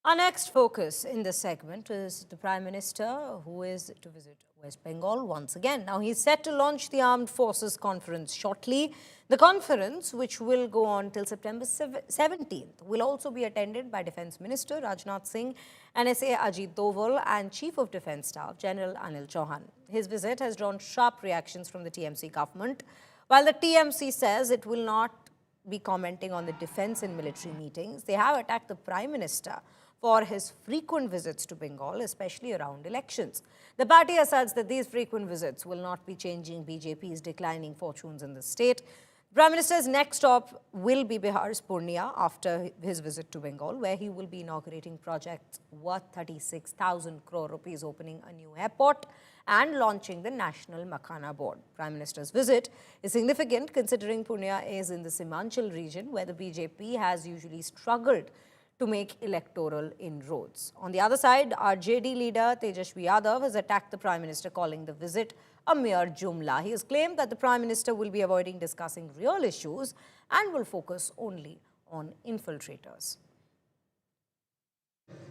Our next focus in this segment is the Prime Minister, who is to visit West Bengal once again. Now, he's set to launch the Armed Forces Conference shortly. The conference, which will go on till September 17th, will also be attended by Defence Minister Rajnath Singh, NSA Ajit Doval, and Chief of Defence Staff General Anil Chauhan. His visit has drawn sharp reactions from the TMC government. While the TMC says it will not be commenting on the defence and military meetings, they have attacked the Prime Minister for his frequent visits to Bengal, especially around elections. The party asserts that these frequent visits will not be changing BJP's declining fortunes in the state. The Prime Minister's next stop will be Bihar's Purnia after his visit to Bengal, where he will be inaugurating projects worth 36,000 crore rupees, opening a new airport and launching the National Makhana Board. Prime Minister's visit is significant considering Purnia is in the Simhanchal region, where the BJP has usually struggled to make electoral inroads. On the other side, our JD leader Tejashwi Yadav has attacked the Prime Minister, calling the visit a mere jumla. He has claimed that the Prime Minister will be avoiding discussing real issues and will focus only on infiltrators.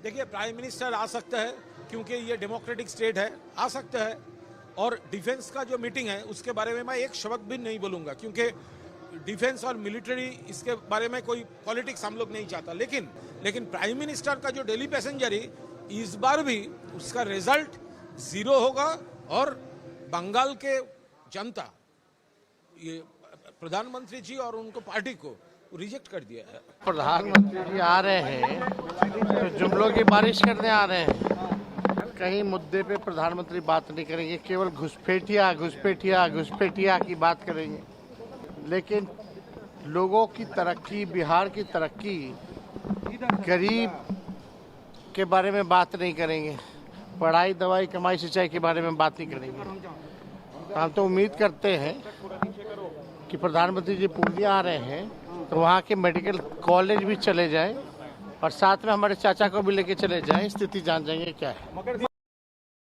देखिए, prime minister आ सकता है क्योंकि ये democratic state है, आ सकता है। और defence का जो मीटिंग है उसके बारे में मैं एक शब्द भी नहीं बोलूंगा, क्योंकि डिफेंस और मिलिट्री इसके बारे में कोई पॉलिटिक्स हम लोग नहीं चाहता। लेकिन प्राइम मिनिस्टर का जो डेली पैसेंजर है, इस बार भी उसका रिजल्ट 0 होगा और बंगाल के जनता ये प्रधानमंत्री जी और उनको पार्टी को रिजेक्ट कर दिया है। प्रधानमंत्री जी आ रहे हैं तो जुमलों की बारिश करने आ रहे हैं। कहीं मुद्दे पे प्रधानमंत्री बात नहीं करेंगे, केवल घुसपैठिया की बात करेंगे। लेकिन लोगों की तरक्की, बिहार की तरक्की, गरीब के बारे में बात नहीं करेंगे, पढ़ाई, दवाई, कमाई, सिंचाई के बारे में बात नहीं करेंगे। हम तो उम्मीद करते हैं कि प्रधानमंत्री जी पूर्णिया आ रहे हैं तो वहाँ के मेडिकल कॉलेज भी चले जाएं और साथ में हमारे चाचा को भी लेके चले जाएं, स्थिति जान जाएंगे क्या है।